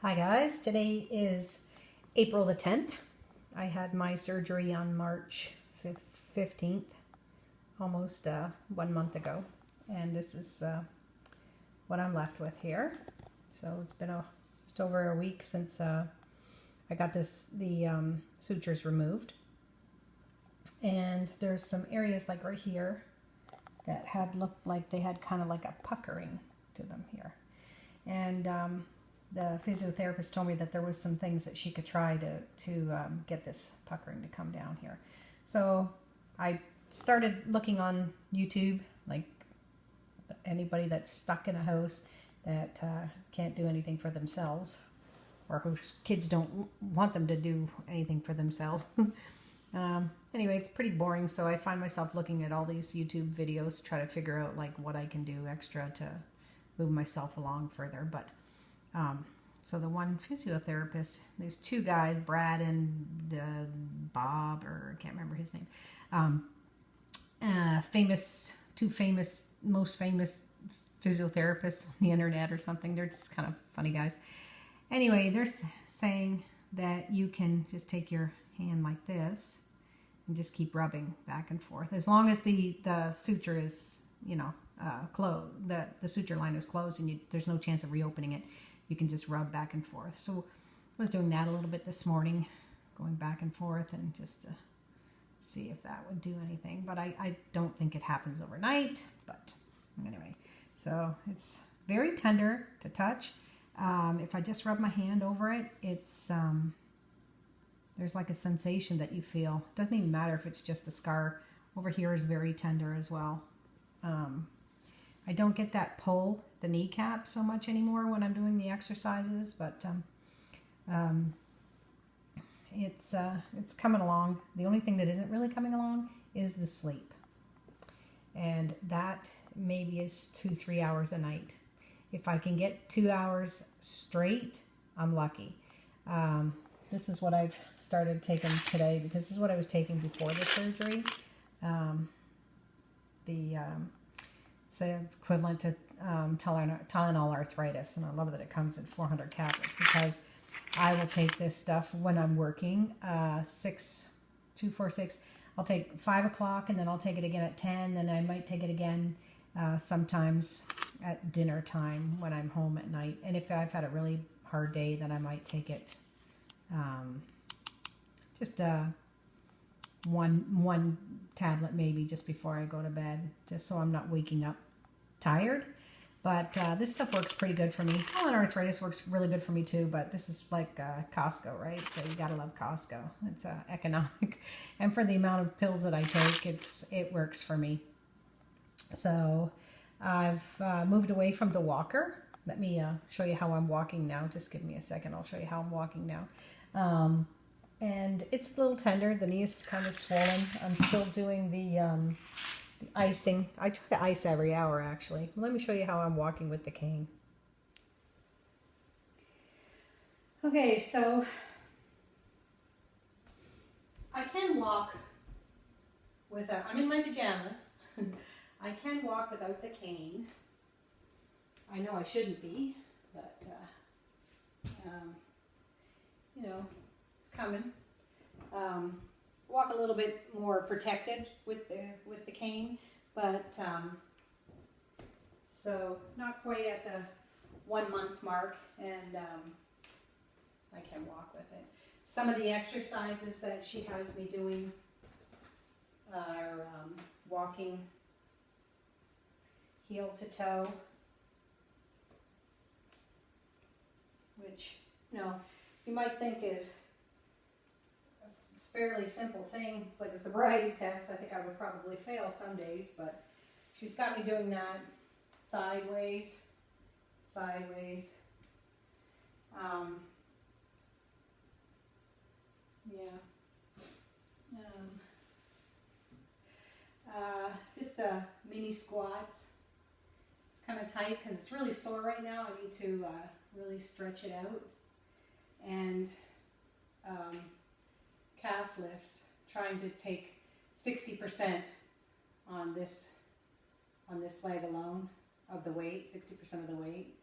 Hi guys, today is April the 10th. I had my surgery on March 15th, almost 1 month ago. And this is what I'm left with here. So it's been just over a week since I got the sutures removed. And there's some areas like right here that had looked like they had kind of like a puckering to them here. And the physiotherapist told me that there was some things that she could try to get this puckering to come down here. So I started looking on YouTube, like anybody that's stuck in a house that can't do anything for themselves, or whose kids don't want them to do anything for themselves. Anyway, it's pretty boring, so I find myself looking at all these YouTube videos to try to figure out like what I can do extra to move myself along further. But so the one physiotherapist, there's two guys, Brad and Bob, or I can't remember his name, most famous physiotherapists on the internet or something. They're just kind of funny guys. Anyway, they're saying that you can just take your hand like this and just keep rubbing back and forth, as long as the suture is, closed, the suture line is closed, and there's no chance of reopening it. You can just rub back and forth. So I was doing that a little bit this morning, going back and forth, and just to see if that would do anything. But I don't think it happens overnight. But anyway, so it's very tender to touch. If I just rub my hand over it, it's there's like a sensation that you feel. It doesn't even matter if it's just the scar. Over here is very tender as well. I don't get that pull, the kneecap, so much anymore when I'm doing the exercises, but it's coming along. The only thing that isn't really coming along is the sleep, and that maybe is 2-3 hours a night. If I can get 2 hours straight, I'm lucky. This is what I've started taking today, because this is what I was taking before the surgery. It's equivalent to Tylenol arthritis, and I love that it comes in 400 tablets, because I will take this stuff when I'm working. 2, 4, 6. I'll take 5 o'clock, and then I'll take it again at 10. Then I might take it again sometimes at dinner time when I'm home at night. And if I've had a really hard day, then I might take it just one tablet maybe just before I go to bed, just so I'm not waking up tired. But this stuff works pretty good for me. Tylenol arthritis works really good for me too, but this is like Costco, right? So you gotta love Costco. It's economic, and for the amount of pills that I take, it works for me. So I've moved away from the walker. Let me show you how I'm walking now. Just give me a second. I'll show you how I'm walking now. And it's a little tender. The knee is kind of swollen. I'm still doing the icing. I try to ice every hour, actually. Let me show you how I'm walking with the cane. Okay, so I can walk without, I'm in my pajamas. I can walk without the cane. I know I shouldn't be, but it's coming. Walk a little bit more protected with the cane, but so not quite at the 1 month mark, and I can walk with it. Some of the exercises that she has me doing are walking heel to toe, which you might think is a fairly simple thing. It's like a sobriety test. I think I would probably fail some days, but she's got me doing that sideways. Just mini squats. It's kind of tight because it's really sore right now. I need to really stretch it out. And calf lifts, trying to take 60% on this leg alone of the weight, 60% of the weight.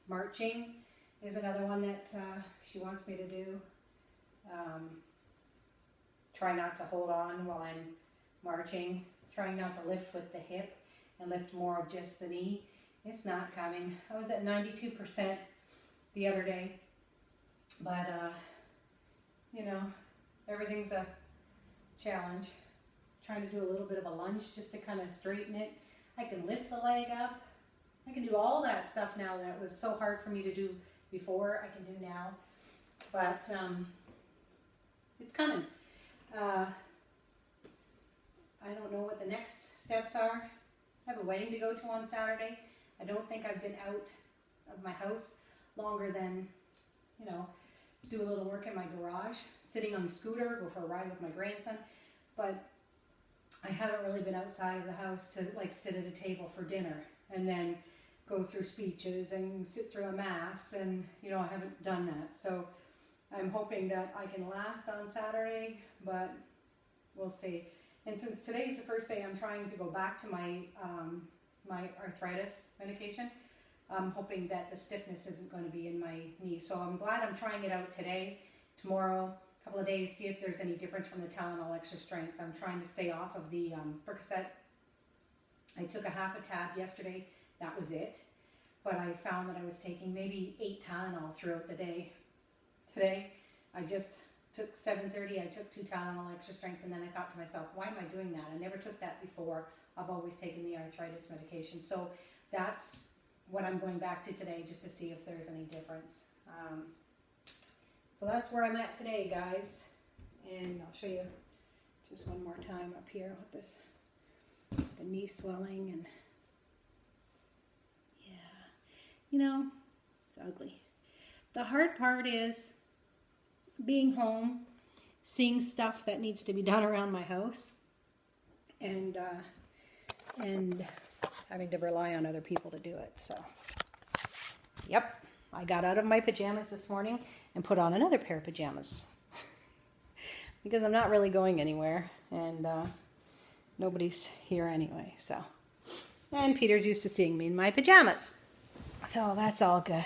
Marching, is another one that she wants me to do. Try not to hold on while I'm marching. Trying not to lift with the hip and lift more of just the knee. It's not coming. I was at 92% the other day. But, you know, everything's a challenge. Trying to do a little bit of a lunge just to kind of straighten it. I can lift the leg up. I can do all that stuff now that was so hard for me to do before. I can do now. But it's coming. I don't know what the next steps are. I have a wedding to go to on Saturday. I don't think I've been out of my house longer than, you know, do a little work in my garage, sitting on the scooter, go for a ride with my grandson. But I haven't really been outside of the house to like sit at a table for dinner and then go through speeches and sit through a mass, and you know, I haven't done that. So I'm hoping that I can last on Saturday, but we'll see. And since today's the first day I'm trying to go back to my my arthritis medication, I'm hoping that the stiffness isn't going to be in my knee. So I'm glad I'm trying it out today, tomorrow, a couple of days, see if there's any difference from the Tylenol Extra Strength. I'm trying to stay off of the Percocet. I took a half a tab yesterday. That was it. But I found that I was taking maybe 8 Tylenol throughout the day. Today, I just took 7:30. I took 2 Tylenol Extra Strength, and then I thought to myself, why am I doing that? I never took that before. I've always taken the arthritis medication. So that's what I'm going back to today, just to see if there's any difference. So that's where I'm at today, guys. And I'll show you just one more time up here with this, the knee swelling, and yeah, you know, it's ugly. The hard part is being home, seeing stuff that needs to be done around my house, and having to rely on other people to do it. So, yep, I got out of my pajamas this morning and put on another pair of pajamas because I'm not really going anywhere, and nobody's here anyway. So, and Peter's used to seeing me in my pajamas, so that's all good.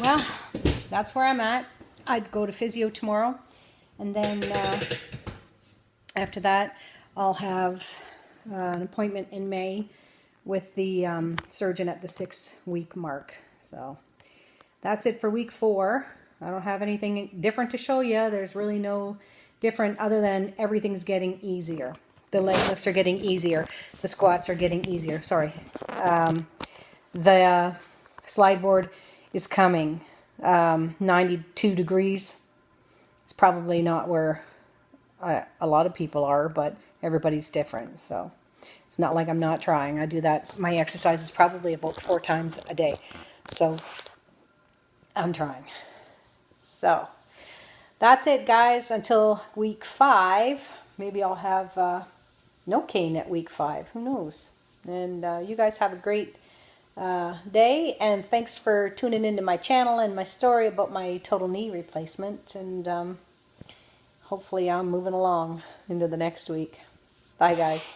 Well, that's where I'm at. I'd go to physio tomorrow, and then after that, I'll have an appointment in May with the surgeon at the 6-week mark. So that's it for week 4. I don't have anything different to show you. There's really no different other than everything's getting easier. The leg lifts are getting easier. The squats are getting easier. Sorry. The slide board is coming. 92 degrees. It's probably not where a lot of people are, but everybody's different. So it's not like I'm not trying. I do that. My exercise is probably about 4 times a day. So I'm trying. So that's it, guys, until week 5. Maybe I'll have no cane at week 5. Who knows? And you guys have a great day, and thanks for tuning into my channel and my story about my total knee replacement, and hopefully I'm moving along into the next week. Bye, guys.